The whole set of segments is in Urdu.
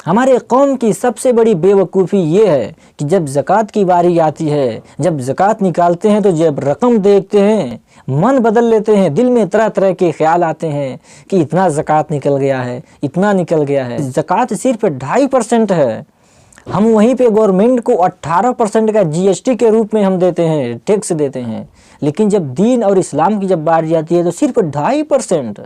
ہمارے قوم کی سب سے بڑی بیوقوفی یہ ہے کہ جب زکوٰۃ کی باری آتی ہے، جب زکوٰۃ نکالتے ہیں تو جب رقم دیکھتے ہیں من بدل لیتے ہیں، دل میں طرح طرح کے خیال آتے ہیں کہ اتنا زکوٰۃ نکل گیا ہے، اتنا نکل گیا ہے۔ زکوٰۃ صرف 2.5% ہے، ہم وہیں پہ گورنمنٹ کو 18% کا GST کے روپ میں ہم دیتے ہیں، ٹیکس دیتے ہیں، لیکن جب دین اور اسلام کی جب باری آتی ہے تو صرف 2.5%،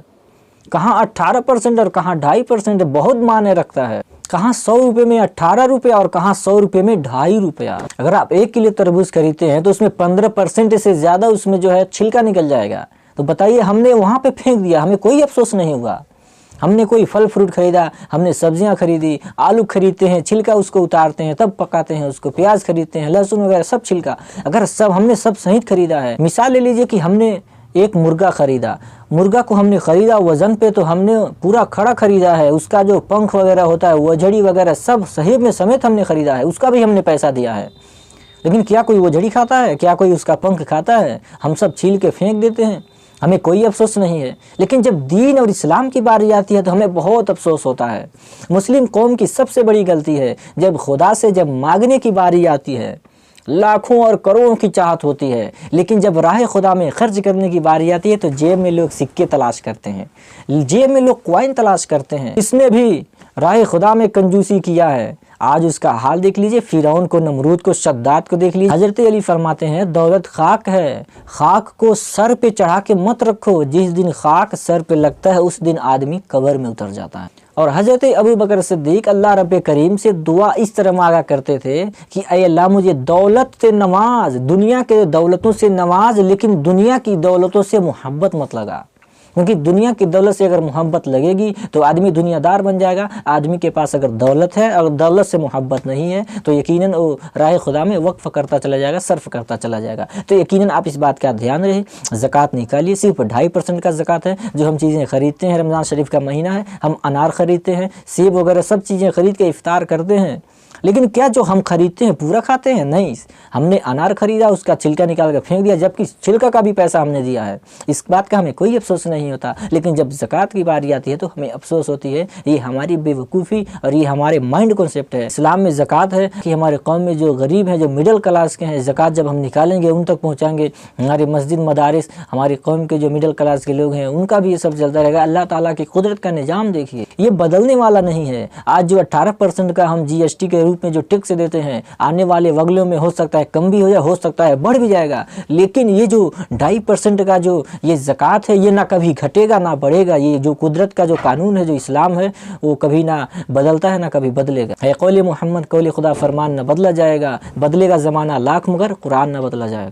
کہاں 18% اور کہاں 2.5%، بہت معنی رکھتا ہے۔ کہاں 100 روپے میں 18 روپے اور کہاں 100 روپے میں 2.5 روپیہ۔ اگر آپ 1 کلو تربوز خریدتے ہیں تو اس میں 15% سے زیادہ اس میں جو ہے چھلکا نکل جائے گا، تو بتائیے ہم نے وہاں پہ پھینک دیا، ہمیں کوئی افسوس نہیں ہوا۔ ہم نے کوئی پھل فروٹ خریدا، ہم نے سبزیاں خریدی، آلو خریدتے ہیں، چھلکا اس کو اتارتے ہیں تب پکاتے ہیں اس کو، پیاز خریدتے ہیں، لہسن وغیرہ سب چھلکا، اگر سب ہم نے سب صحیح خریدا ہے۔ مثال لے لیجئے کہ ہم نے ایک مرغا خریدا، مرغا کو ہم نے خریدا وزن پہ تو ہم نے پورا کھڑا خریدا ہے، اس کا جو پنکھ وغیرہ ہوتا ہے، وجھڑی وغیرہ سب صحیح میں سمیت ہم نے خریدا ہے، اس کا بھی ہم نے پیسہ دیا ہے۔ لیکن کیا کوئی وجھڑی کھاتا ہے؟ کیا کوئی اس کا پنکھ کھاتا ہے؟ ہم سب چھیل کے پھینک دیتے ہیں، ہمیں کوئی افسوس نہیں ہے۔ لیکن جب دین اور اسلام کی باری آتی ہے تو ہمیں بہت افسوس ہوتا ہے۔ مسلم قوم کی سب سے بڑی غلطی ہے، جب خدا سے جب مانگنے کی باری آتی ہے لاکھوں اور کروڑوں کی چاہت ہوتی ہے، لیکن جب راہ خدا میں خرچ کرنے کی باری آتی ہے تو جیب میں لوگ سکے تلاش کرتے ہیں، جیب میں لوگ کوائن تلاش کرتے ہیں۔ اس نے بھی راہ خدا میں کنجوسی کیا ہے، آج اس کا حال دیکھ لیجئے، فرعون کو، نمرود کو، شداد کو دیکھ لیجئے۔ حضرت علی فرماتے ہیں دولت خاک ہے، خاک کو سر پہ چڑھا کے مت رکھو، جس دن خاک سر پہ لگتا ہے اس دن آدمی قبر میں اتر جاتا ہے۔ اور حضرت ابوبکر صدیق اللہ رب کریم سے دعا اس طرح مانگا کرتے تھے کہ اے اللہ مجھے دولت سے نواز، دنیا کے دولتوں سے نواز، لیکن دنیا کی دولتوں سے محبت مت لگا، کیونکہ دنیا کی دولت سے اگر محبت لگے گی تو آدمی دنیا دار بن جائے گا۔ آدمی کے پاس اگر دولت ہے اور دولت سے محبت نہیں ہے تو یقیناً وہ راہ خدا میں وقف کرتا چلا جائے گا، صرف کرتا چلا جائے گا۔ تو یقیناً آپ اس بات کا دھیان رہے، زکوٰۃ نکالیے، صرف 2.5% کا زکوٰۃ ہے۔ جو ہم چیزیں خریدتے ہیں، رمضان شریف کا مہینہ ہے، ہم انار خریدتے ہیں، سیب وغیرہ سب چیزیں خرید کے افطار کرتے ہیں، لیکن کیا جو ہم خریدتے ہیں پورا کھاتے ہیں؟ نہیں، ہم نے انار خریدا، اس کا چھلکا نکال کے پھینک دیا، جبکہ چھلکا کا بھی پیسہ ہم نے دیا ہے، اس بات کا ہمیں کوئی افسوس نہیں ہوتا۔ لیکن جب زکوٰۃ کی باری آتی ہے تو ہمیں افسوس ہوتی ہے۔ یہ ہماری بے وقوفی اور یہ ہمارے مائنڈ کنسیپٹ ہے۔ اسلام میں زکوٰۃ ہے کہ ہمارے قوم میں جو غریب ہیں، جو مڈل کلاس کے ہیں، زکوٰۃ جب ہم نکالیں گے ان تک پہنچائیں گے، ہمارے مسجد مدارس، ہماری قوم کے جو مڈل کلاس کے لوگ ہیں ان کا بھی یہ سب چلتا رہے گا۔ اللہ تعالیٰ کی قدرت کا نظام دیکھیے، یہ بدلنے والا نہیں ہے۔ آج جو 18% کا ہم GST کے روپ میں جو ٹیکس دیتے ہیں، آنے والے وگلوں میں ہو سکتا ہے کم بھی ہو جائے، ہو سکتا ہے بڑھ بھی جائے گا، لیکن یہ جو 2.5% کا جو یہ زکوٰۃ ہے یہ نہ کبھی گھٹے گا نہ بڑھے گا۔ یہ جو قدرت کا جو قانون ہے، جو اسلام ہے، وہ کبھی نہ بدلتا ہے نہ کبھی بدلے گا۔ ہے قول محمد، قول خدا فرمان نہ بدلا جائے گا، بدلے گا زمانہ لاکھ مگر قرآن نہ بدلا جائے گا۔